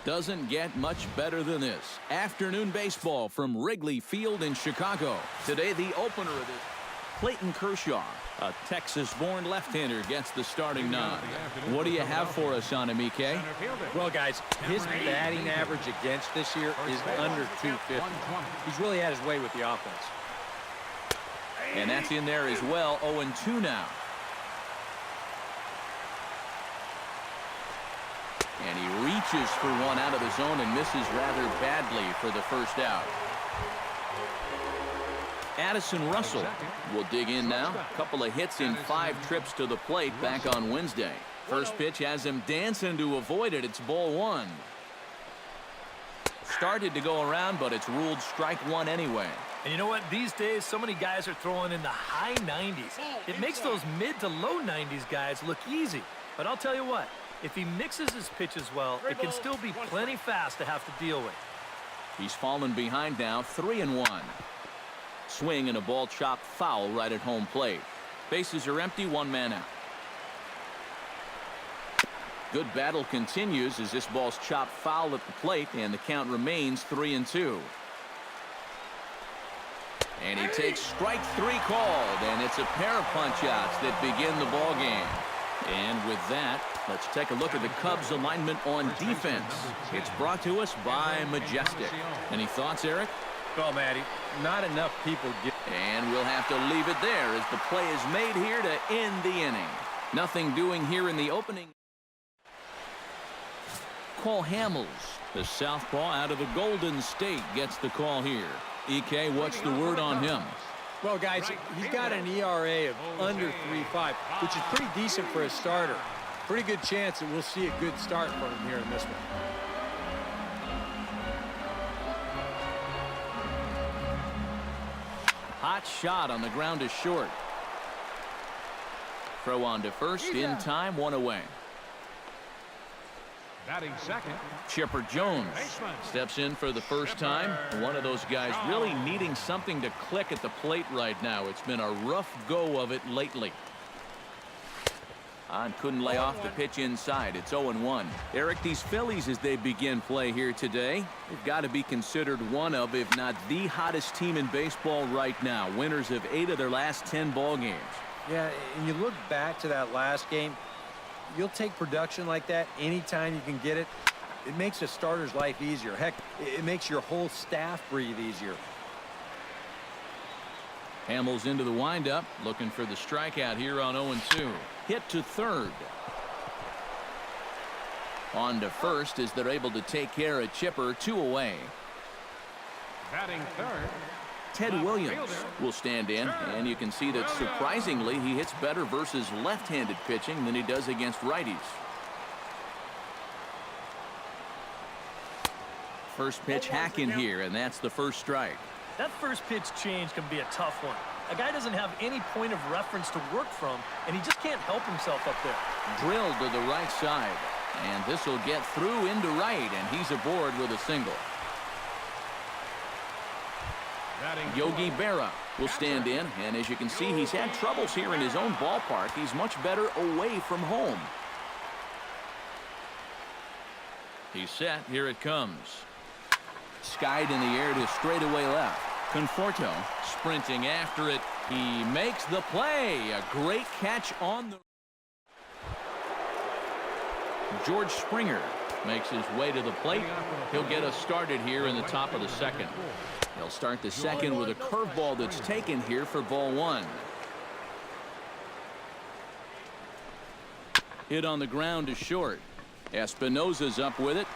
Doesn't get much better than this. Afternoon baseball from Wrigley Field in Chicago. Today, the opener of this. Clayton Kershaw, a Texas-born left-hander, gets the starting nod. What do you have for us on him, EK? Well, guys, his batting average against this year is under 250. He's really had his way with the offense. And that's in there as well. 0-2 now. And he reaches for one out of the zone and misses rather badly for the first out. Addison Russell will dig in now. A couple of hits in 5 trips to the plate back on Wednesday. First pitch has him dancing to avoid it. It's ball 1. Started to go around, but it's ruled strike 1 anyway. And you know what? These days, so many guys are throwing in the high 90s. It makes those mid to low 90s guys look easy. But I'll tell you what, if he mixes his pitches well, it can still be plenty fast to have to deal with. He's fallen behind now, 3-1. Swing and a ball chopped foul right at home plate. Bases are empty, 1 man out. Good battle continues as this ball's chopped foul at the plate, and the count remains 3-2. And he takes strike 3 called, and it's a pair of punch-outs that begin the ball game. And with that, let's take a look at the Cubs alignment on defense. It's brought to us by Majestic. Any thoughts, Eric? Well, Matty, not enough people get. And we'll have to leave it there as the play is made here to end the inning. Nothing doing here in the opening. Cole Hamels, the southpaw out of the Golden State, gets the call here. EK, what's the word on him? Well, guys, he's got an ERA of under 3.5, which is pretty decent for a starter. Pretty good chance that we'll see a good start from him here in this one. Hot shot on the ground is short. Throw on to first in time, 1 away. Batting second, Chipper Jones steps in for the first time. One of those guys really needing something to click at the plate right now. It's been a rough go of it lately. And couldn't lay off the pitch inside. It's 0-1. Eric, these Phillies, as they begin play here today, they've got to be considered one of, if not the hottest team in baseball right now. Winners of 8 of their last 10 ball games. Yeah, and you look back to that last game, you'll take production like that anytime you can get it. It makes a starter's life easier. Heck, it makes your whole staff breathe easier. Hamels into the windup, looking for the strikeout here on 0-2. Hit to third. On to first as they're able to take care of Chipper, 2 away. batting third. Ted Williams will stand in, and you can see that surprisingly he hits better versus left-handed pitching than he does against righties. First pitch hacking here, and that's the first strike. That first pitch change can be a tough one. A guy doesn't have any point of reference to work from, and he just can't help himself up there. Drilled to the right side, and this will get through into right, and he's aboard with a single. Yogi Berra will stand in, and as you can see, he's had troubles here in his own ballpark. He's much better away from home. He's set. Here it comes. Skied in the air to straightaway left. Conforto sprinting after it. He makes the play. A great catch on the... George Springer makes his way to the plate. He'll get us started here in the top of the second. He'll start the second with a curveball that's taken here for ball one. Hit on the ground is short. Espinosa's up with it.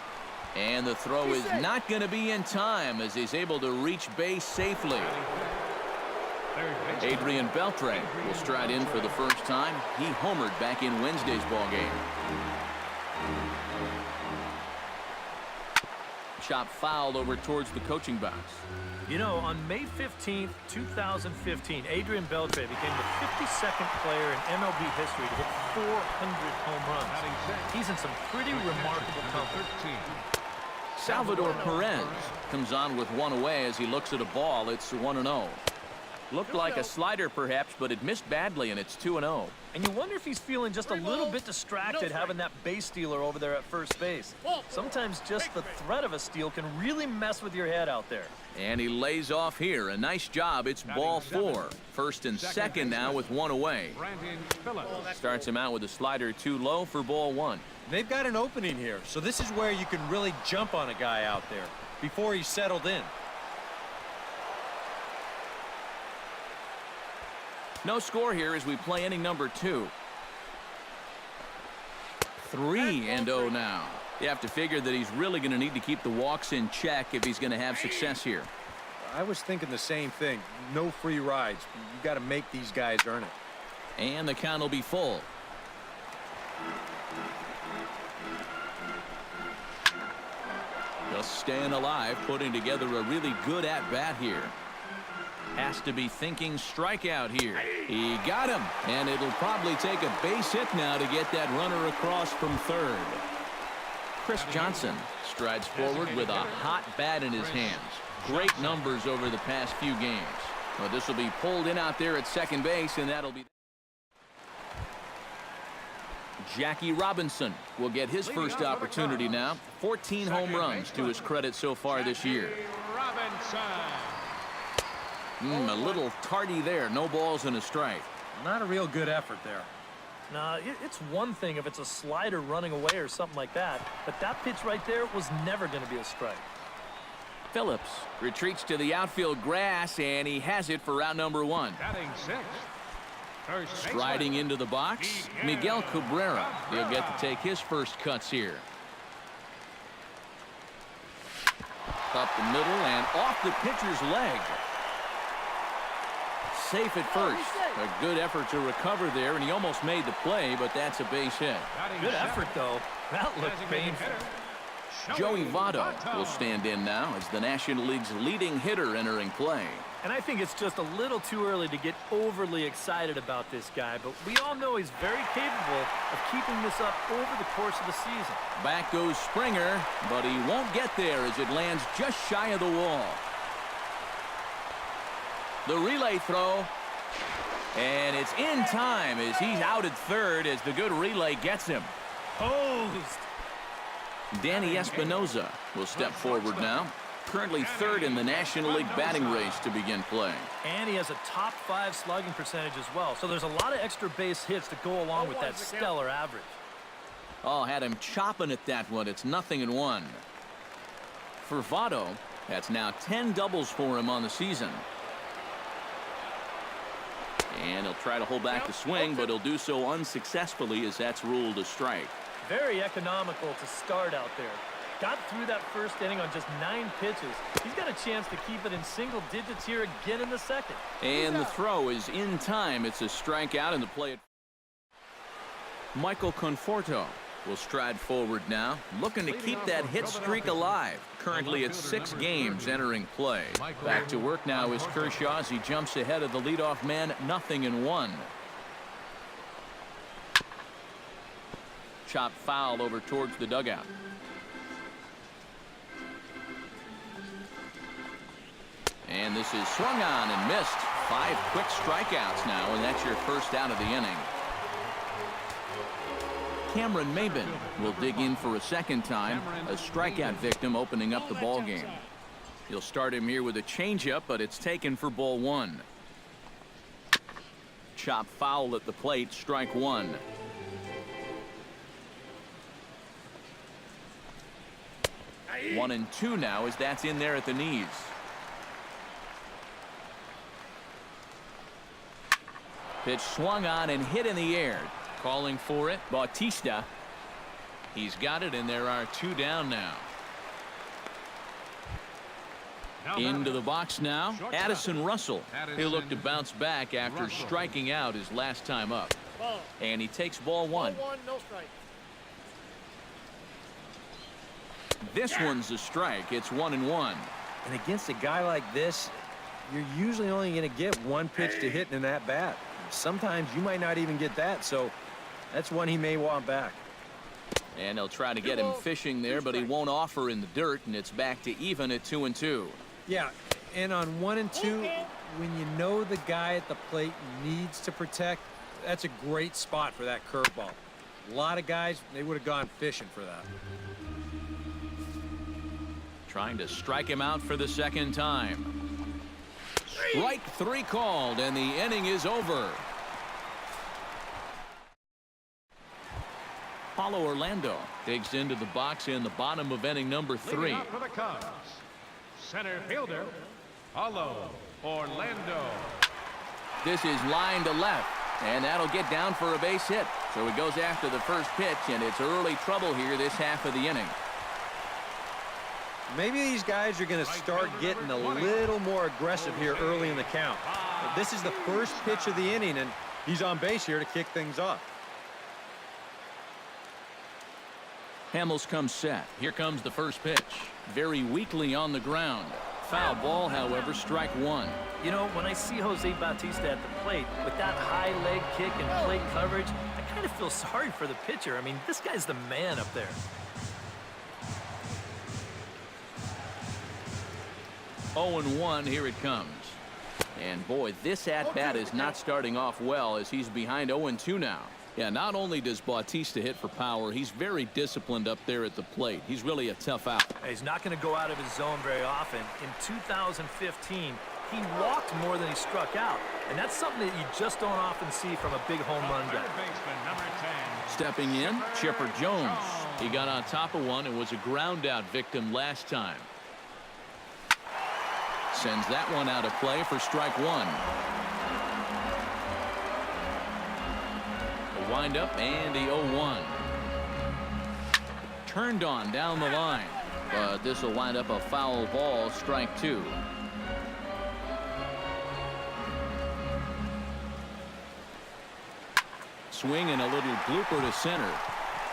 And the throw is not going to be in time as he's able to reach base safely. Adrian Beltre will stride in for the first time. He homered back in Wednesday's ball game. Chop fouled over towards the coaching box. You know, on May 15th, 2015, Adrian Beltre became the 52nd player in MLB history to hit 400 home runs. He's in some pretty remarkable company. Salvador Perez comes on with one away as he looks at a ball. It's 1-0. Looked like a slider perhaps, but it missed badly, and it's 2-0. And you wonder if he's feeling just a little bit distracted having that base stealer over there at first base. Sometimes just the threat of a steal can really mess with your head out there. And he lays off here. A nice job. It's ball 4. First and second now with one away. Starts him out with a slider too low for ball 1. They've got an opening here, so this is where you can really jump on a guy out there before he's settled in. No score here as we play inning number 2. 3-0 now. You have to figure that he's really going to need to keep the walks in check if he's going to have success here. I was thinking the same thing. No free rides. You got to make these guys earn it. And the count will be full. Just staying alive, putting together a really good at-bat here. Has to be thinking strikeout here. He got him, and it'll probably take a base hit now to get that runner across from third. Chris Johnson strides forward with a hot bat in his hands. Great numbers over the past few games. Well, this will be pulled in out there at second base, and that'll be... Jackie Robinson will get his first opportunity now. 14 home runs to his credit so far this year. A little tardy there. No balls and a strike. Not a real good effort there. Nah, it's one thing if it's a slider running away or something like that, but that pitch right there was never going to be a strike. Phillips retreats to the outfield grass, and he has it for round number 1. Batting 6. Striding into the box, Miguel Cabrera. He'll get to take his first cuts here. Up the middle and off the pitcher's leg. Safe at first. A good effort to recover there, and he almost made the play, but that's a base hit. Good effort, though. That looked painful. Joey Votto will stand in now as the National League's leading hitter entering play. And I think it's just a little too early to get overly excited about this guy, but we all know he's very capable of keeping this up over the course of the season. Back goes Springer, but he won't get there as it lands just shy of the wall. The relay throw, and it's in time as he's out at third as the good relay gets him. Posed. Danny Espinoza will step forward now. Currently third in the National League batting race to begin play. And he has a top 5 slugging percentage as well, so there's a lot of extra base hits to go along with that stellar average. Oh, had him chopping at that one. It's 0-1. For Votto, that's now 10 doubles for him on the season. And he'll try to hold back the swing, but he'll do so unsuccessfully as that's ruled a strike. Very economical to start out there. Got through that first inning on just 9 pitches. He's got a chance to keep it in single digits here again in the second. And the throw is in time. It's a strikeout in the play. Michael Conforto will stride forward now, looking to keep that hit streak alive. Currently at 6 games entering play. Back to work now is Kershaw as he jumps ahead of the leadoff man, 0-1. Chop foul over towards the dugout. And this is swung on and missed. 5 quick strikeouts now, and that's your first out of the inning. Cameron Maybin will dig in for a second time. A strikeout victim opening up the ball game. He'll start him here with a changeup, but it's taken for ball 1. Chop foul at the plate, strike 1. One and 2 now as that's in there at the knees. Pitch swung on and hit in the air. Calling for it, Bautista. He's got it, and there are 2 down now. Into the box now, Addison Russell. He'll look to bounce back after striking out his last time up. And he takes ball 1. This one's a strike. It's 1-1. And against a guy like this, you're usually only going to get 1 pitch to hit in that bat. Sometimes you might not even get that, so that's one he may want back. And they'll try to get him fishing there, but he won't offer in the dirt, and it's back to even at 2-2. Yeah, and on 1 and 2, when you know the guy at the plate needs to protect, that's a great spot for that curveball. A lot of guys, they would have gone fishing for that. Trying to strike him out for the second time. Strike 3 called, and the inning is over. Paulo Orlando digs into the box in the bottom of inning number 3. Leading up for the Cubs, center fielder, Paulo Orlando. This is line to left, and that'll get down for a base hit. So he goes after the first pitch, and it's early trouble here this half of the inning. Maybe these guys are going to start getting a little more aggressive here early in the count. But this is the first pitch of the inning, and he's on base here to kick things off. Hamels comes set. Here comes the first pitch. Very weakly on the ground. Foul ball, however, strike 1. You know, when I see Jose Bautista at the plate with that high leg kick and plate coverage, I kind of feel sorry for the pitcher. I mean, this guy's the man up there. 0-1, here it comes. And boy, this at-bat is not starting off well as he's behind 0-2 now. Yeah, not only does Bautista hit for power, he's very disciplined up there at the plate. He's really a tough out. He's not going to go out of his zone very often. In 2015, he walked more than he struck out. And that's something that you just don't often see from a big home run guy. Stepping in, Chipper Jones. He got on top of one and was a ground out victim last time. Sends that one out of play for strike 1. A windup and the 0-1. Turned on down the line, but this will wind up a foul ball, strike 2. Swing and a little blooper to center.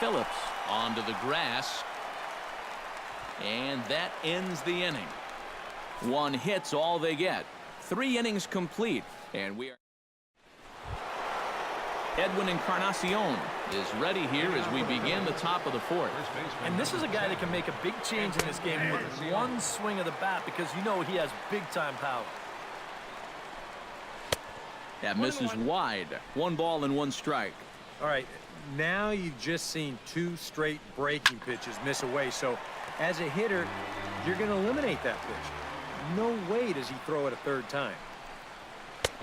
Phillips onto the grass, and that ends the inning. 1 hit's all they get. 3 innings complete, and we are. Edwin Encarnacion is ready here as we begin the top of the 4th. And this is a guy that can make a big change in this game with one swing of the bat because you know he has big-time power. That misses wide. 1 ball and 1 strike. All right, now you've just seen 2 straight breaking pitches miss away. So as a hitter, you're going to eliminate that pitch. No way does he throw it a 3rd time.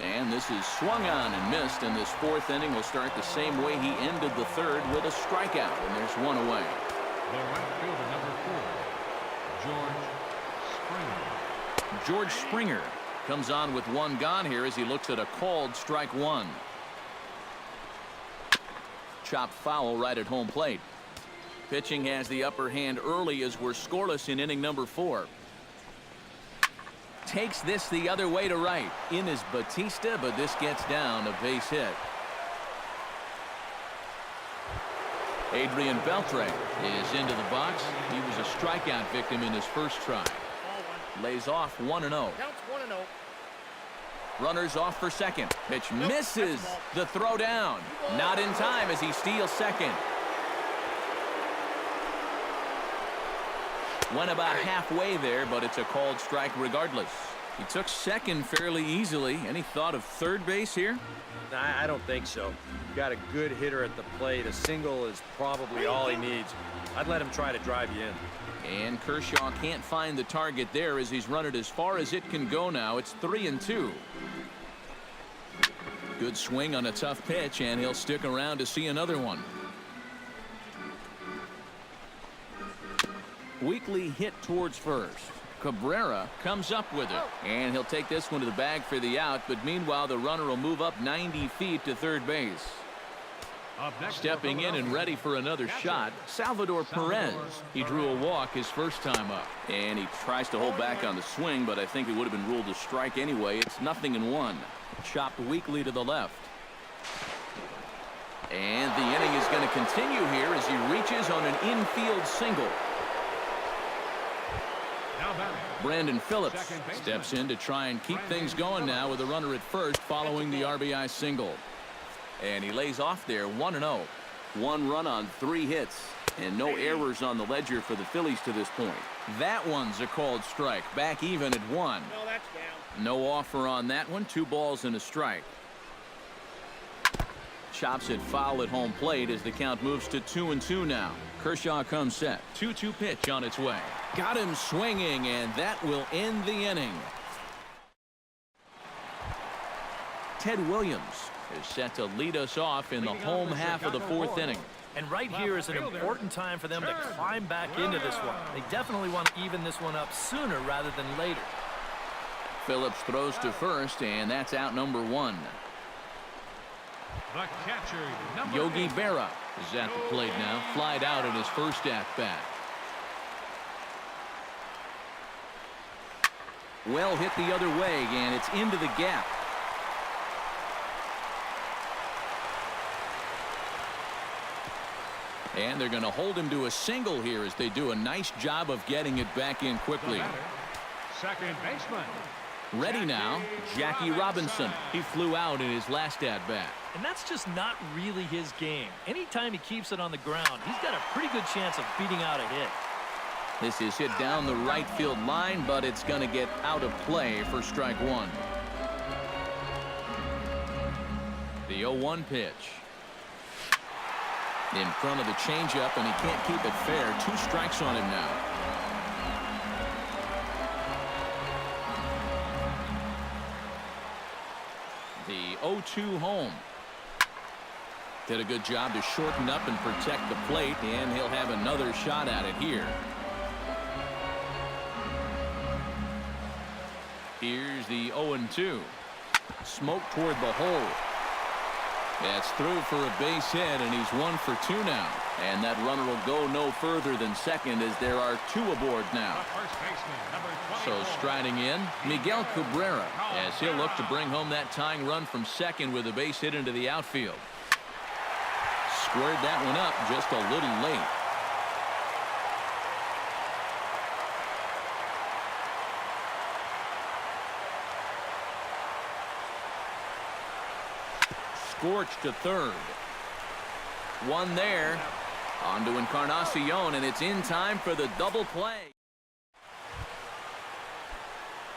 And this is swung on and missed, and this 4th inning will start the same way he ended the 3rd with a strikeout, and there's 1 away. The right fielder, number 4, George Springer. George Springer comes on with 1 gone here as he looks at a called strike 1. Chopped foul right at home plate. Pitching has the upper hand early as we're scoreless in inning number 4. Takes this the other way to right. In is Bautista, but this gets down a base hit. Adrian Beltre is into the box. He was a strikeout victim in his first try. Lays off 1-0. Counts 1-0. Runners off for second. Pitch misses the throw down. Not in time as he steals second. Went about halfway there, but it's a called strike regardless. He took second fairly easily. Any thought of third base here? I don't think so. You've got a good hitter at the plate. A single is probably all he needs. I'd let him try to drive you in. And Kershaw can't find the target there as he's run it as far as it can go now. It's 3-2. Good swing on a tough pitch, and he'll stick around to see another one. Weekly hit towards first. Cabrera comes up with it, and he'll take this one to the bag for the out, but meanwhile the runner will move up 90 feet to third base. Stepping in and ready for another shot, Salvador Perez. He drew a walk his first time up, and he tries to hold back on the swing, but I think it would have been ruled a strike anyway. It's 0-1. Chopped weakly to the left. And the inning is going to continue here as he reaches on an infield single. Brandon Phillips steps in to try and keep things going now with a runner at first following the RBI single. And he lays off there 1-0. 1 run on 3 hits and no errors on the ledger for the Phillies to this point. That one's a called strike. Back even at 1. No, that's down. No offer on that one. 2 balls and a strike. Chops it foul at home plate as the count moves to 2-2 now. Kershaw comes set. 2-2 pitch on its way. Got him swinging, and that will end the inning. Ted Williams is set to lead us off in the home half of the 4th inning. And right here is an important time for them to climb back into this one. They definitely want to even this one up sooner rather than later. Phillips throws to first, and that's out number 1. The catcher, number Yogi 8. Berra is at the plate now. Flied out in his first at-bat. Well hit the other way, and it's into the gap. And they're going to hold him to a single here as they do a nice job of getting it back in quickly. The batter, second baseman. Ready now, Jackie Robinson. He flew out in his last at-bat. And that's just not really his game. Anytime he keeps it on the ground, he's got a pretty good chance of beating out a hit. This is hit down the right field line, but it's going to get out of play for strike 1. The 0-1 pitch. In front of the changeup, and he can't keep it fair. 2 strikes on him now. The 0-2 home. Did a good job to shorten up and protect the plate, and he'll have another shot at it here. Here's the 0-2. Smoke toward the hole. That's through for a base hit, and he's 1 for 2 now. And that runner will go no further than second as there are 2 aboard now. The first baseman, number 24. So striding in, Miguel Cabrera, as he'll look to bring home that tying run from second with a base hit into the outfield. Squared that one up just a little late. Scorched to third. 1 there. On to Encarnacion, and it's in time for the double play.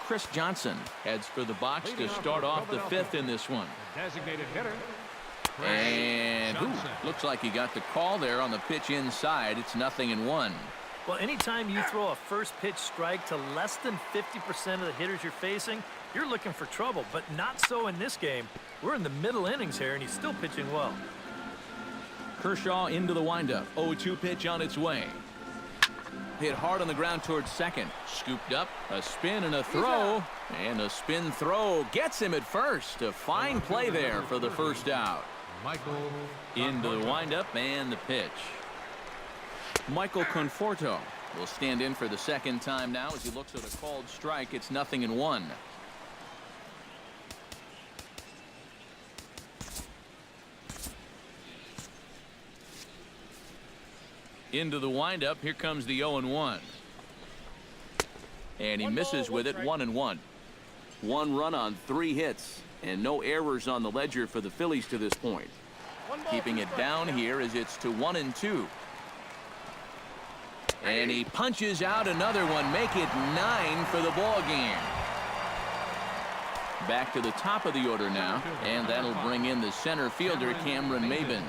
Chris Johnson heads for the box to start off the 5th in this one. Designated hitter. And looks like he got the call there on the pitch inside. It's 0-1. Well, anytime you throw a first pitch strike to less than 50% of the hitters you're facing, you're looking for trouble, but not so in this game. We're in the middle innings here, and he's still pitching well. Kershaw into the windup. 0-2 pitch on its way. Hit hard on the ground towards second. Scooped up. A spin and a throw. And a spin throw gets him at first. A fine play there for the first out. Michael Into the windup and the pitch. Michael Conforto will stand in for the second time now as he looks at a called strike. It's 0-1. Into the windup. Here comes the 0-1. And he misses with it. 1-1. 1 run on 3 hits. And no errors on the ledger for the Phillies to this point. Keeping it down here as it's to 1-2. And he punches out another one. Make it 9 for the ball game. Back to the top of the order now. And that'll bring in the center fielder, Cameron Maybin.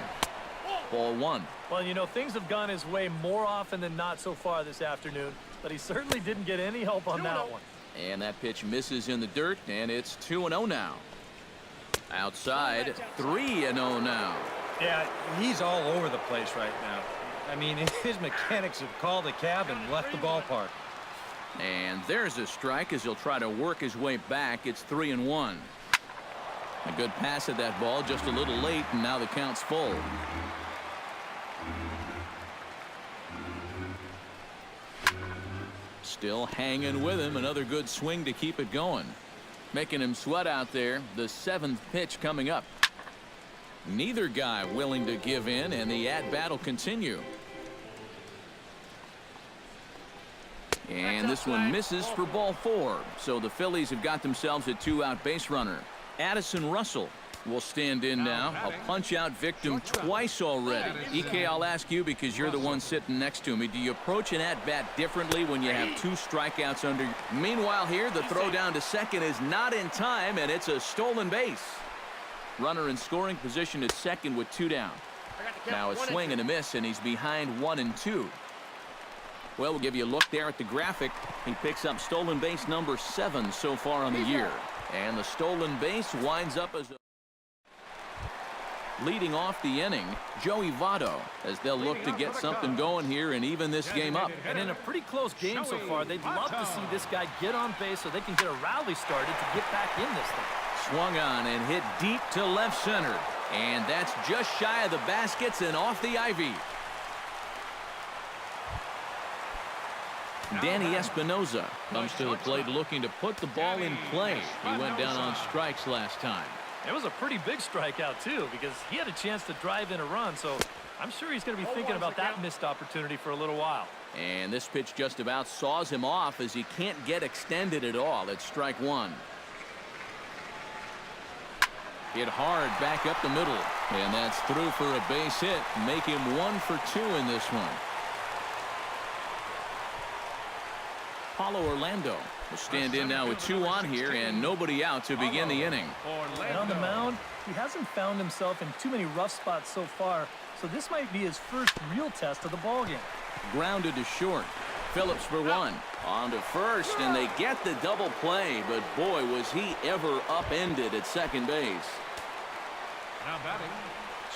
Ball 1. Well, you know, things have gone his way more often than not so far this afternoon, but he certainly didn't get any help on that one. And that pitch misses in the dirt, and it's 2-0 now. Outside, 3-0 now. Yeah, he's all over the place right now. I mean, his mechanics have called a cab and left the ballpark. And there's a strike as he'll try to work his way back. It's 3-1. A good pass at that ball, just a little late, and now the count's full. Still hanging with him. Another good swing to keep it going. Making him sweat out there. The 7th pitch coming up. Neither guy willing to give in, and the at-bat will continue. And this one misses for ball 4. So the Phillies have got themselves a 2-out base runner. Addison Russell will stand in now. A punch-out victim twice already. EK, I'll ask you because you're the one sitting next to me. Do you approach an at-bat differently when you have 2 strikeouts under you? Meanwhile here, the throw down to second is not in time, and it's a stolen base. Runner in scoring position at second with 2 down. Now a swing and a miss, and he's behind 1 and 2. Well, we'll give you a look there at the graphic. He picks up stolen base number 7 so far on the year. And the stolen base winds up as a leading off the inning, Joey Votto, as they'll look to get something going here and even this game up. And in a pretty close game so far, they'd love to see this guy get on base so they can get a rally started to get back in this thing. Swung on and hit deep to left center. And that's just shy of the baskets and off the ivy. Danny Espinoza comes to the plate looking to put the ball in play. He went down on strikes last time. It was a pretty big strikeout, too, because he had a chance to drive in a run, so I'm sure he's going to be thinking about that missed opportunity for a little while. And this pitch just about saws him off as he can't get extended at all. It's strike 1. Hit hard back up the middle, and that's through for a base hit. Make him 1 for 2 in this one. Paulo Orlando will stand in now with 2 on here and nobody out to begin the inning. And on the mound, he hasn't found himself in too many rough spots so far, so this might be his first real test of the ballgame. Grounded to short. Phillips for 1. On to first, and they get the double play, but boy, was he ever upended at second base. Now batting.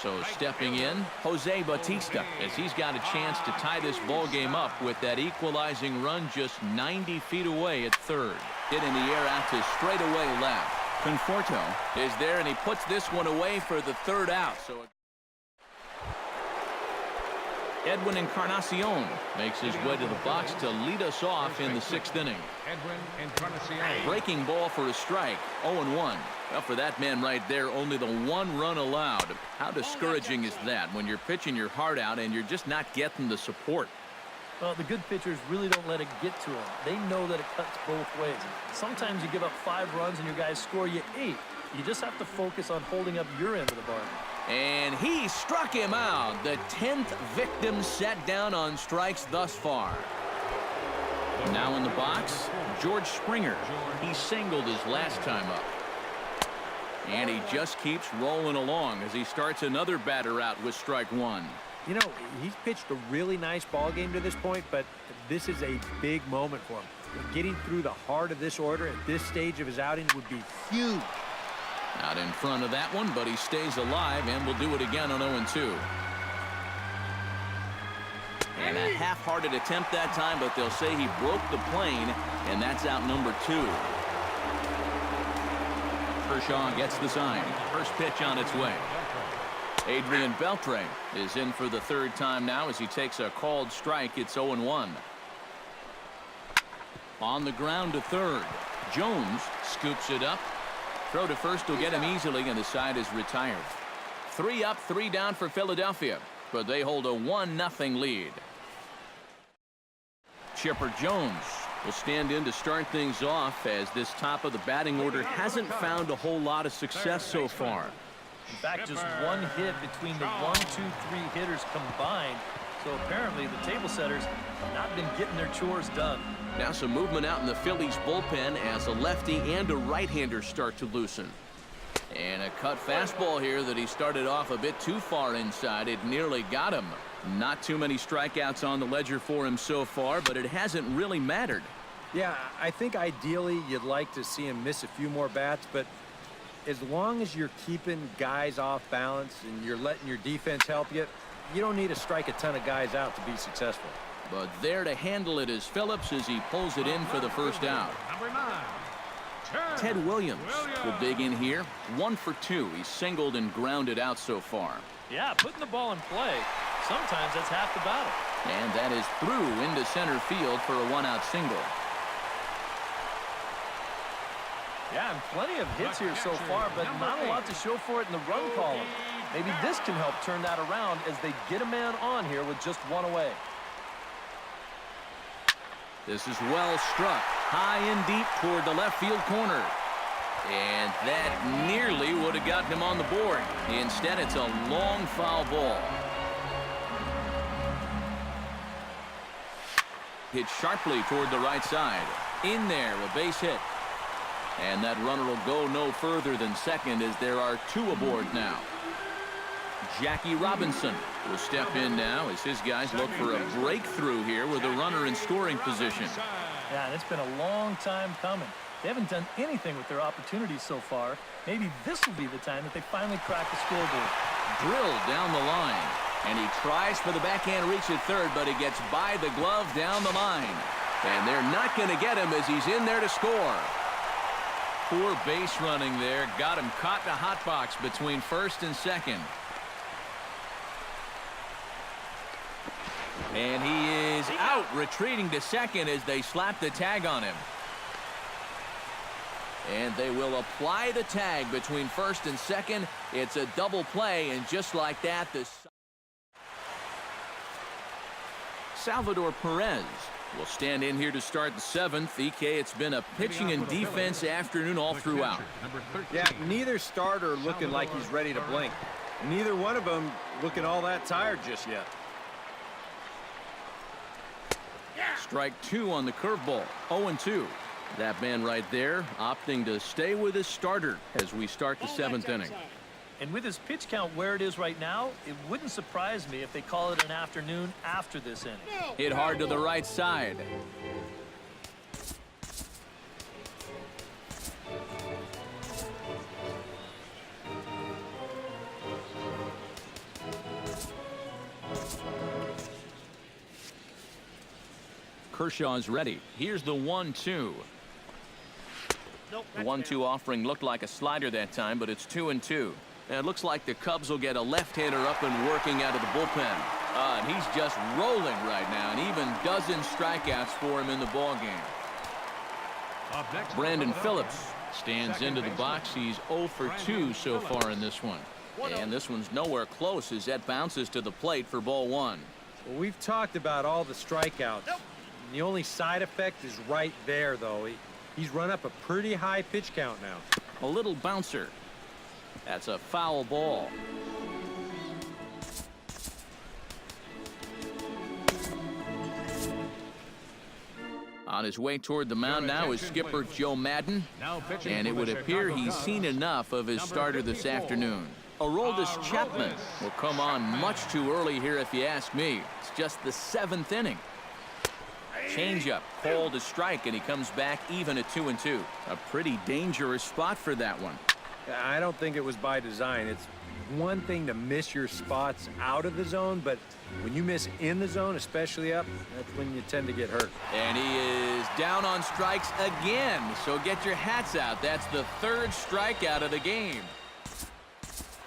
So stepping in, Jose Bautista, as he's got a chance to tie this ball game up with that equalizing run just 90 feet away at third. Hit in the air out to straightaway left. Conforto is there, and he puts this one away for the 3rd out. So Edwin Encarnacion makes his way to the box to lead us off in the 6th inning. Edwin Encarnacion. Breaking ball for a strike. 0-1. Well, for that man right there, only the 1 run allowed. How discouraging is that when you're pitching your heart out and you're just not getting the support? Well, the good pitchers really don't let it get to them. They know that it cuts both ways. Sometimes you give up 5 runs and your guys score you 8. You just have to focus on holding up your end of the bargain. And he struck him out. The 10th victim set down on strikes thus far. Now in the box, George Springer. He singled his last time up. And he just keeps rolling along as he starts another batter out with strike 1. You know, he's pitched a really nice ball game to this point, but this is a big moment for him. Getting through the heart of this order at this stage of his outing would be huge. Out in front of that one, but he stays alive and will do it again on 0-2. And a half-hearted attempt that time, but they'll say he broke the plane, and that's out number 2. Kershaw gets the sign. First pitch on its way. Adrian Beltre is in for the 3rd time now as he takes a called strike. It's 0-1. On the ground to third. Jones scoops it up. Throw to first will get him easily, and the side is retired. 3 up, 3 down for Philadelphia, but they hold a 1-0 lead. Chipper Jones will stand in to start things off as this top of the batting order hasn't found a whole lot of success so far. In fact, just 1 hit between the 1, 2, 3 hitters combined. So apparently the table setters have not been getting their chores done. Now some movement out in the Phillies bullpen as a lefty and a right-hander start to loosen. And a cut fastball here that he started off a bit too far inside. It nearly got him. Not too many strikeouts on the ledger for him so far, but it hasn't really mattered. Yeah, I think ideally you'd like to see him miss a few more bats, but as long as you're keeping guys off balance and you're letting your defense help you, you don't need to strike a ton of guys out to be successful. But there to handle it is Phillips as he pulls it in for the 1st out. Number 9. Ted Williams will dig in here. 1 for 2. He's singled and grounded out so far. Yeah, putting the ball in play, sometimes that's half the battle. And that is through into center field for a 1-out single. Yeah, and plenty of hits here so far, but not a lot to show for it in the run column. Maybe this can help turn that around as they get a man on here with just 1 away. This is well struck, high and deep toward the left field corner. And that nearly would have gotten him on the board. Instead, it's a long foul ball. Hit sharply toward the right side. In there, a base hit. And that runner will go no further than second as there are two aboard now. Jackie Robinson will step in now as his guys look for a breakthrough here with a runner in scoring position. Yeah, and it's been a long time coming. They haven't done anything with their opportunities so far. Maybe this will be the time that they finally crack the scoreboard. Drilled down the line. And he tries for the backhand reach at third, but he gets by the glove down the line. And they're not going to get him as he's in there to score. Poor base running there. Got him caught in a hot box between first and second. And he is out, retreating to second as they slap the tag on him. And they will apply the tag between first and second. It's a double play, and just like that, the Salvador Perez will stand in here to start the seventh. EK, it's been a pitching and defense afternoon all throughout. Yeah, neither starter looking like he's ready to blink. Neither one of them looking all that tired just yet. Strike two on the curveball. 0-2. That man right there opting to stay with his starter as we start the seventh inning. And with his pitch count where it is right now, it wouldn't surprise me if they call it an afternoon after this inning. Hit hard to the right side. Kershaw's ready. Here's the 1-2. The 1-2 offering looked like a slider that time, but it's 2-2. And it looks like the Cubs will get a left-hander up and working out of the bullpen. And he's just rolling right now, and even dozen strikeouts for him in the ballgame. Brandon Phillips stands into the box. He's 0 for 2 so far in this one. And this one's nowhere close as that bounces to the plate for ball one. Well, we've talked about all the strikeouts. The only side effect is right there, though. He's run up a pretty high pitch count now. A little bouncer. That's a foul ball. On his way toward the mound now is skipper Joe Madden. And it would appear he's seen enough of his starter this afternoon. Aroldis Chapman will come on much too early here if you ask me. It's just the seventh inning. Changeup, called a strike, and he comes back even at 2-2. A pretty dangerous spot for that one. I don't think it was by design. It's one thing to miss your spots out of the zone, but when you miss in the zone, especially up, that's when you tend to get hurt. And he is down on strikes again, so get your hats out. That's the third strikeout of the game.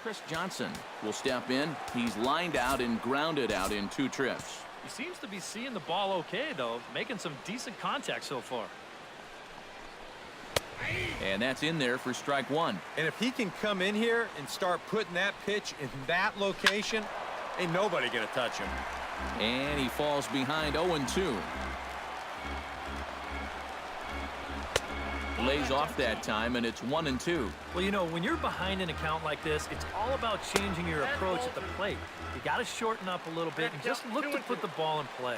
Chris Johnson will step in. He's lined out and grounded out in 2 trips. He seems to be seeing the ball okay, though, making some decent contact so far. And that's in there for strike one. And if he can come in here and start putting that pitch in that location, ain't nobody gonna touch him. And he falls behind 0-2. Lays off that time, and it's 1-2. Well, you know, when you're behind an account like this, it's all about changing your approach at the plate. You got to shorten up a little bit and just look to put the ball in play.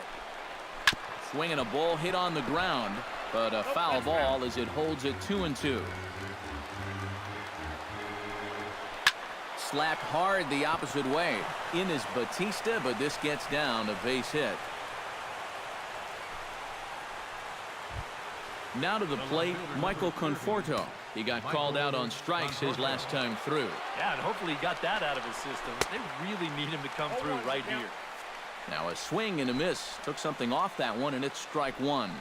Swinging a ball hit on the ground, but a foul ball as it holds it 2-2. Slapped hard the opposite way. In is Batista, but this gets down, a base hit. Now to the plate, Michael Conforto. He got called out on strikes his last time through. Yeah, and hopefully he got that out of his system. They really need him to come through right here. Now a swing and a miss. Took something off that one, and it's strike one.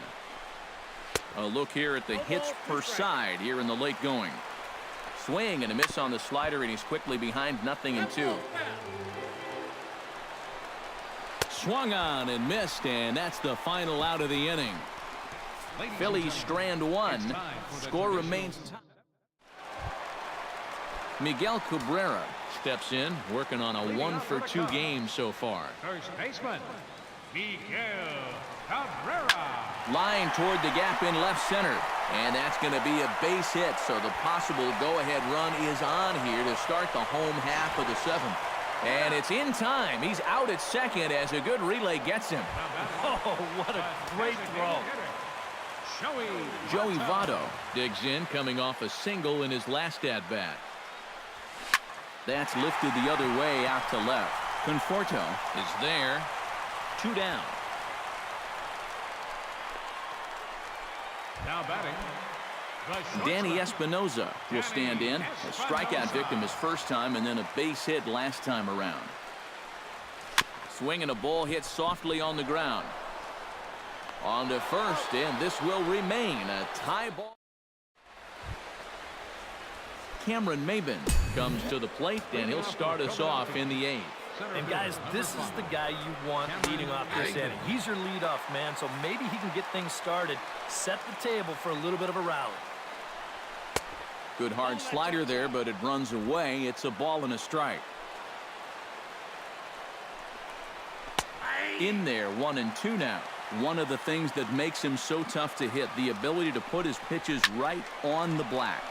A look here at the hits per side here in the late going. Swing and a miss on the slider, and he's quickly behind 0-2. Swung on and missed, and that's the final out of the inning. Phillies strand one. Score remains tied. Miguel Cabrera steps in, working on a 1-for-2 game so far. First baseman, Miguel Cabrera. Line toward the gap in left center. And that's going to be a base hit, so the possible go-ahead run is on here to start the home half of the seventh. And it's in time. He's out at second as a good relay gets him. Oh, what a great throw. Joey Votto digs in, coming off a single in his last at-bat. That's lifted the other way out to left. Conforto is there. 2 down. Now batting, Danny Espinosa will stand in. A strikeout victim his first time and then a base hit last time around. Swinging a ball hit softly on the ground. On to first, and this will remain a tie ball. Cameron Maben comes to the plate, and he'll start us off in the 8th. And guys, this is the guy you want leading off this inning. He's your leadoff man, so maybe he can get things started, set the table for a little bit of a rally. Good hard slider there, but it runs away. It's a ball and a strike. In there, 1-2 now. One of the things that makes him so tough to hit, the ability to put his pitches right on the black.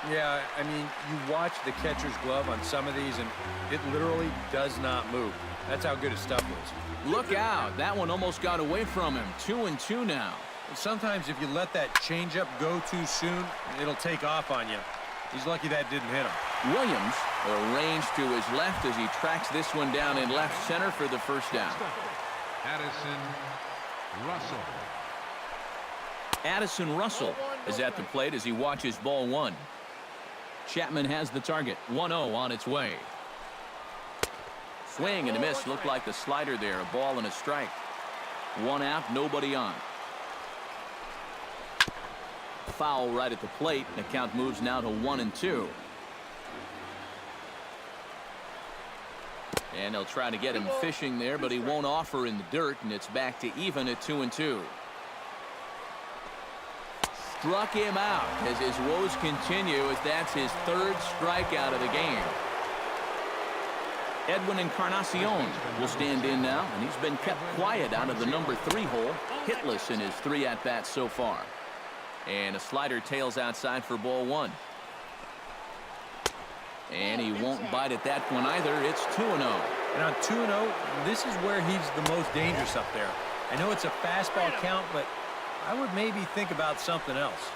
Yeah, I mean, you watch the catcher's glove on some of these, and it literally does not move. That's how good his stuff is. Look out. That one almost got away from him. 2-2 now. Sometimes if you let that changeup go too soon, it'll take off on you. He's lucky that didn't hit him. Williams arranged to his left as he tracks this one down in left center for the first down. Addison Russell is at the plate as he watches ball 1. Chapman has the target. 1-0 on its way. Swing and a miss. Looked like the slider there. A ball and a strike. 1 out, nobody on. Foul right at the plate. The count moves now to 1-2. And they'll try to get him fishing there, but he won't offer in the dirt, and it's back to even at 2-2. Struck him out as his woes continue, as that's his 3rd strikeout of the game. Edwin Encarnacion will stand in now, and he's been kept quiet out of the number 3 hole, hitless in his 3 at-bats so far. And a slider tails outside for ball 1. And he won't bite at that one either. It's 2-0. And on 2-0, this is where he's the most dangerous up there. I know it's a fastball count, but I would maybe think about something else.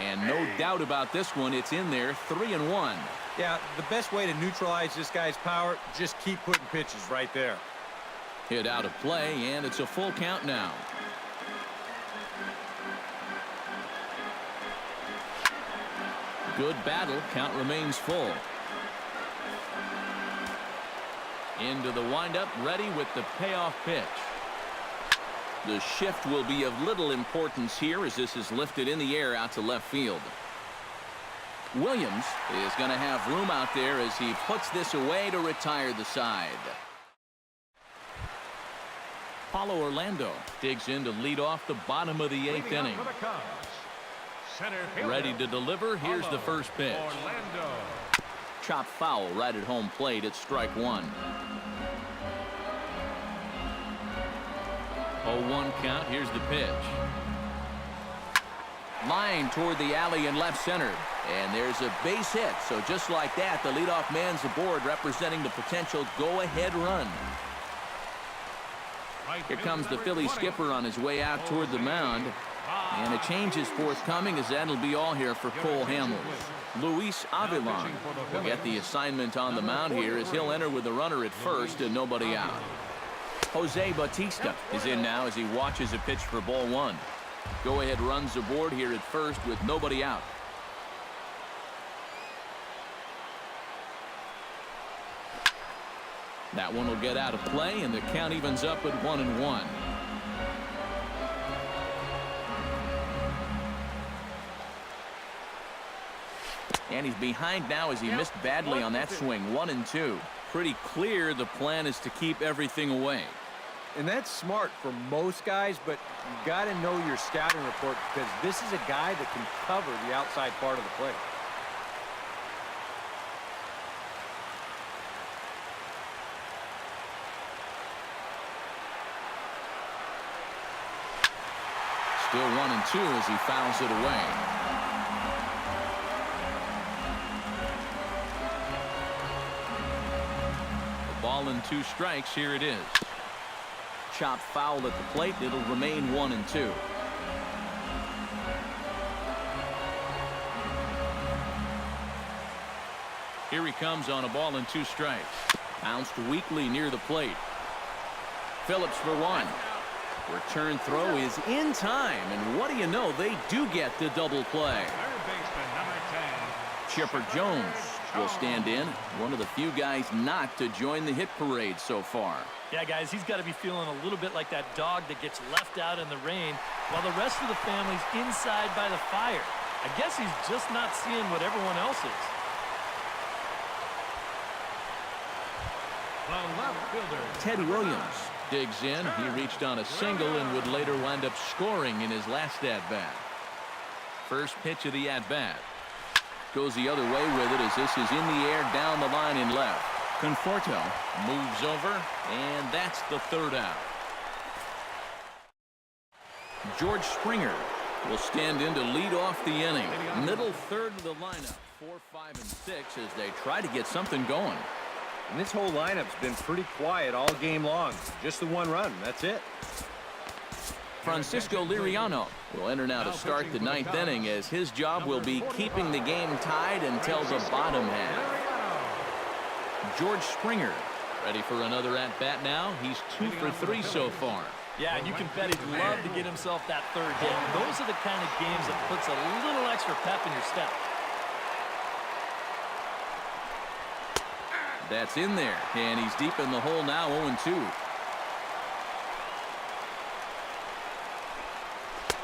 And no doubt about this one, it's in there. 3-1. Yeah, the best way to neutralize this guy's power, just keep putting pitches right there. Hit out of play, and it's a full count now. Good battle. Count remains full. Into the windup, ready with the payoff pitch. The shift will be of little importance here as this is lifted in the air out to left field. Williams is going to have room out there as he puts this away to retire the side. Paulo Orlando digs in to lead off the bottom of the 8th inning. Ready to deliver. Here's the first pitch. Chop foul right at home plate. It's strike 1. 0-1 count. Here's the pitch. Line toward the alley in left center. And there's a base hit. So just like that, the leadoff man's aboard, representing the potential go-ahead run. Here comes the Phillies skipper on his way out toward the mound. And a change is forthcoming, as that'll be all here for Cole Hamels. Luis Avilan will get the assignment on the mound here as he'll enter with a runner at first and nobody out. Jose Bautista is in now as he watches a pitch for ball 1. Go-ahead runs aboard here at first with nobody out. That one will get out of play, and the count evens up at 1-1. And he's behind now as he missed badly on that swing. 1-2. Pretty clear the plan is to keep everything away. And that's smart for most guys, but you got to know your scouting report, because this is a guy that can cover the outside part of the plate. Still 1-2 as he fouls it away. A ball and 2 strikes. Here it is. Chop foul at the plate. It'll remain 1-2. Here he comes on a ball and 2 strikes. Bounced weakly near the plate. Phillips for 1. Return throw is in time, and what do you know, they do get the double play. Third baseman, number 10. Chipper Jones will stand in, one of the few guys not to join the hit parade so far. Yeah, guys, he's got to be feeling a little bit like that dog that gets left out in the rain while the rest of the family's inside by the fire. I guess he's just not seeing what everyone else is. The left fielder. Ted Williams digs in. He reached on a single and would later wind up scoring in his last at-bat. First pitch of the at-bat. Goes the other way with it as this is in the air down the line in left. Conforto moves over, and that's the 3rd out. George Springer will stand in to lead off the inning. Middle third of the lineup, 4, 5, and 6 as they try to get something going. And this whole lineup's been pretty quiet all game long. Just the 1 run. That's it. Francisco Liriano will enter now to start the 9th inning as his job will be keeping the game tied until the bottom half. George Springer ready for another at-bat now. He's 2 for 3 so far. Yeah, and you can bet he'd love to get himself that 3rd hit. Those are the kind of games that puts a little extra pep in your step. That's in there, and he's deep in the hole now, 0-2.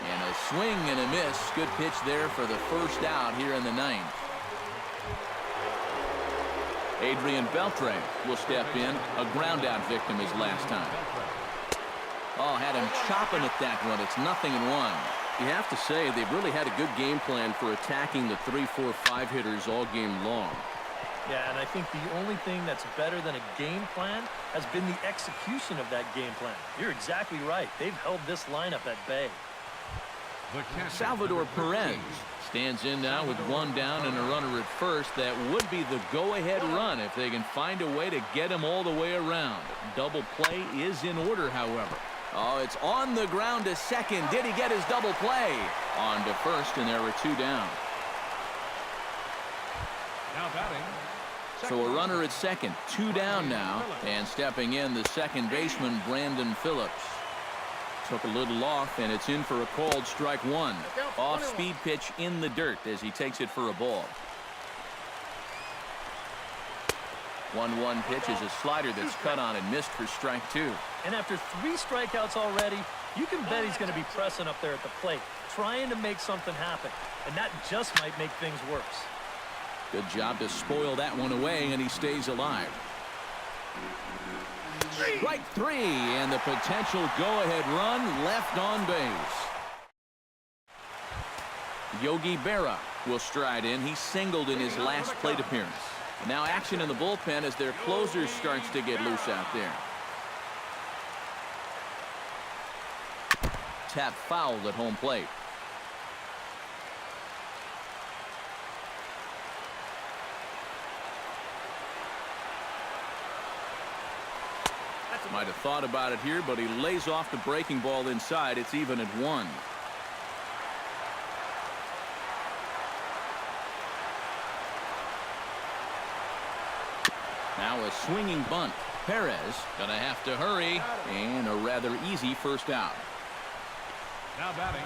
And a swing and a miss. Good pitch there for the 1st out here in the 9th. Adrian Beltre will step in. A ground-out victim his last time. Oh, had him chopping at that one. It's 0-1. You have to say they've really had a good game plan for attacking the 3, 4, 5 hitters all game long. Yeah, and I think the only thing that's better than a game plan has been the execution of that game plan. You're exactly right. They've held this lineup at bay. Salvador Perez stands in now with 1 down and a runner at first. That would be the go-ahead run if they can find a way to get him all the way around. Double play is in order, however. Oh, it's on the ground to second. Did he get his double play? On to first, and there were 2 down. Now batting. So a runner at second, 2 down now, and stepping in the second baseman, Brandon Phillips. Took a little off, and it's in for a called strike 1. Off-speed pitch in the dirt as he takes it for a ball. 1-1 pitch is a slider that's cut on and missed for strike 2. And after 3 strikeouts already, you can bet he's going to be pressing up there at the plate, trying to make something happen. And that just might make things worse. Good job to spoil that one away, and he stays alive. Strike 3, and the potential go-ahead run left on base. Yogi Berra will stride in. He singled in his last plate appearance. Now action in the bullpen as their closer starts to get loose out there. Tap fouled at home plate. Might have thought about it here, but he lays off the breaking ball inside. It's even at 1. Now a swinging bunt. Perez gonna have to hurry, and a rather easy 1st out. Now batting.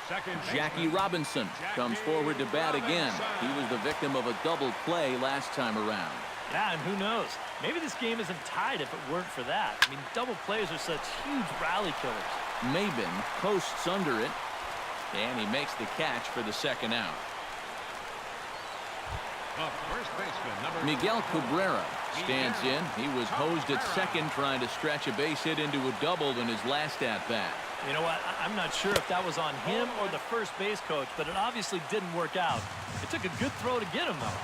Second Jackie Robinson comes forward to bat again. He was the victim of a double play last time around. Yeah, and who knows? Maybe this game isn't tied if it weren't for that. I mean, double plays are such huge rally killers. Maben coasts under it, and he makes the catch for the 2nd out. First baseman, number Miguel Cabrera stands in. He was hosed at second trying to stretch a base hit into a double in his last at-bat. You know what? I'm not sure if that was on him or the first base coach, but it obviously didn't work out. It took a good throw to get him, though.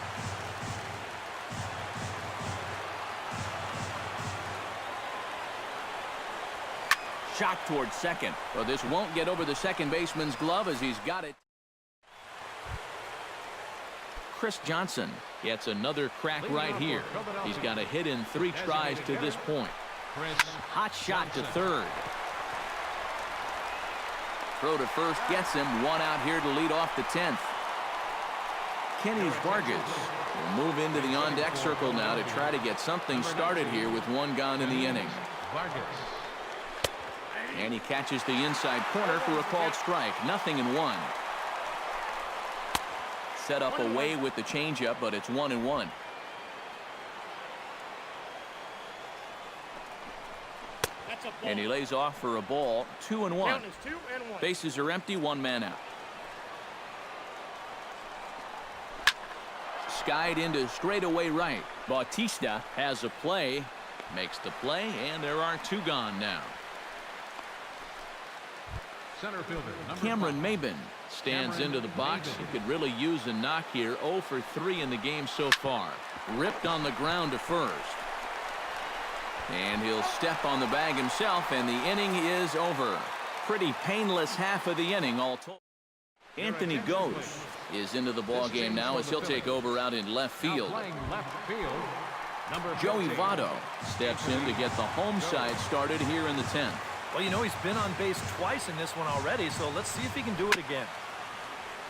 Shot towards second. Well, this won't get over the second baseman's glove as he's got it. Chris Johnson gets another crack right here. He's got a hit in 3 tries to this point. Hot shot to third. Throw to first gets him. 1 out here to lead off the 10th. Kenny Vargas will move into the on-deck circle now to try to get something started here with 1 gone in the inning. And he catches the inside corner for a called strike. 0-1. Set up away with the changeup, but it's 1-1. And he lays off for a ball. 2-1. Bases are empty. 1 man out. Skied into straightaway right. Bautista has a play. Makes the play, and there are 2 gone now. Center fielder, Cameron Maben stands into the box. He could really use a knock here. 0 for 3 in the game so far. Ripped on the ground to first. And he'll step on the bag himself, and the inning is over. Pretty painless half of the inning all told. Anthony Gose is into the ball game now as he'll take over out in left field. Joey Votto steps in to get the home side started here in the 10th. Well, you know, he's been on base twice in this one already, so let's see if he can do it again.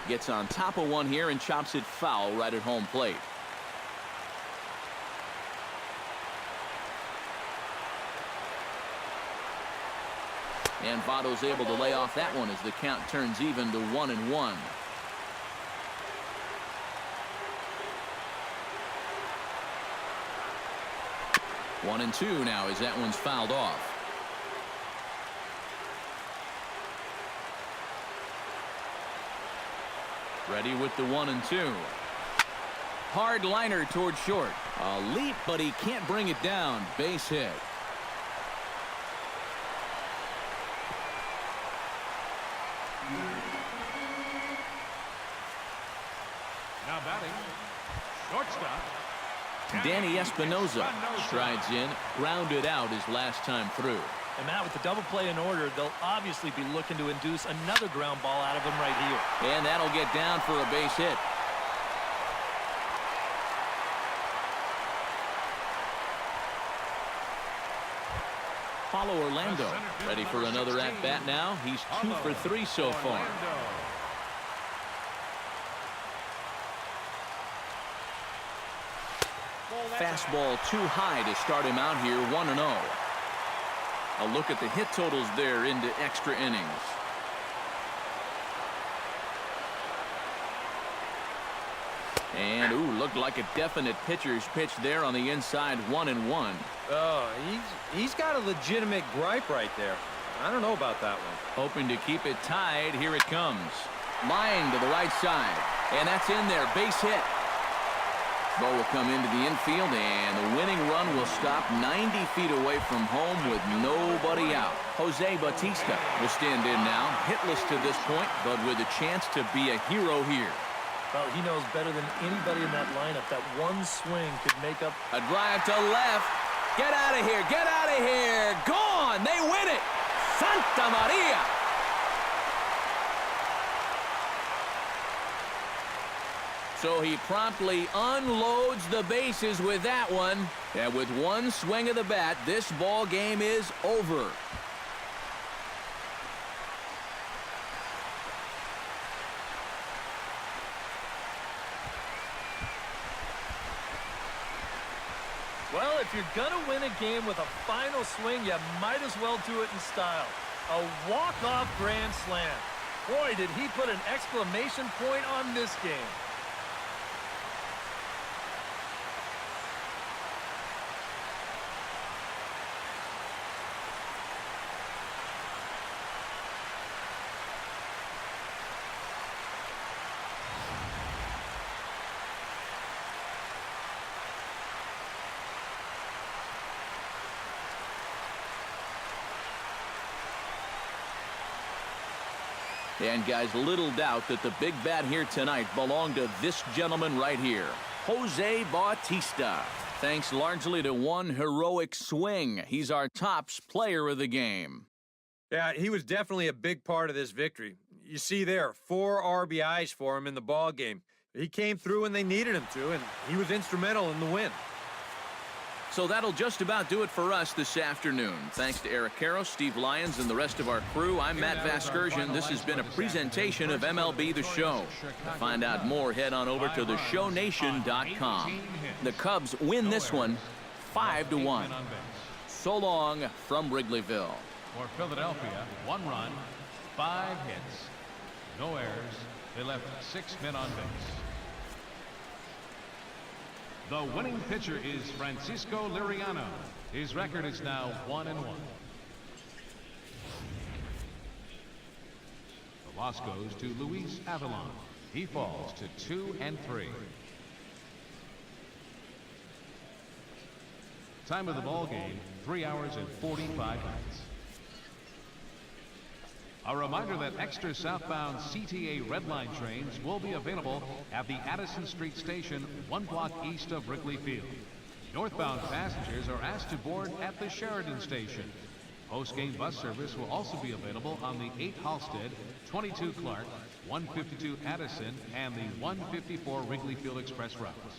Gets on top of one here and chops it foul right at home plate. And Votto's able to lay off that one as the count turns even to 1-1. One and 2 now as that one's fouled off. Ready with the 1-2. Hard liner toward short. A leap, but he can't bring it down. Base hit. Now batting, shortstop. Danny Espinoza strides in, grounded out his last time through. And Matt, with the double play in order, they'll obviously be looking to induce another ground ball out of him right here. And that'll get down for a base hit. Paulo Orlando ready for another at-bat now. He's 2 for 3 so far. Fastball too high to start him out here. 1-0. A look at the hit totals there into extra innings. And ooh, looked like a definite pitcher's pitch there on the inside. 1-1. Oh, he's got a legitimate gripe right there. I don't know about that one. Hoping to keep it tied. Here it comes. Line to the right side. And that's in there. Base hit. Ball will come into the infield, and the winning run will stop 90 feet away from home with nobody out. Jose Bautista will stand in now, hitless to this point, but with a chance to be a hero here. Well, he knows better than anybody in that lineup that one swing could make up. A drive to left. Get out of here. Get out of here. Gone. They win it. Santa Maria. So he promptly unloads the bases with that one. And with one swing of the bat, this ball game is over. Well, if you're going to win a game with a final swing, you might as well do it in style. A walk-off grand slam. Boy, did he put an exclamation point on this game. And guys, little doubt that the big bat here tonight belonged to this gentleman right here, Jose Bautista. Thanks largely to one heroic swing. He's our tops player of the game. Yeah, he was definitely a big part of this victory. You see there, 4 RBIs for him in the ball game. He came through when they needed him to, and he was instrumental in the win. So that'll just about do it for us this afternoon. Thanks to Eric Karros, Steve Lyons, and the rest of our crew. I'm Matt Vasgersian. This has been a presentation of MLB The Show. To find out more, head on over to theshownation.com. The Cubs win this one 5-1. So long from Wrigleyville. For Philadelphia, 1 run, 5 hits, no errors. They left 6 men on base. The winning pitcher is Francisco Liriano. His record is now 1-1. The loss goes to Luis Avalon. He falls to 2-3. Time of the ball game, 3 hours and 45 minutes. A reminder that extra southbound CTA Red Line trains will be available at the Addison Street Station, 1 block east of Wrigley Field. Northbound passengers are asked to board at the Sheridan Station. Post-game bus service will also be available on the 8 Halsted, 22 Clark, 152 Addison, and the 154 Wrigley Field Express routes.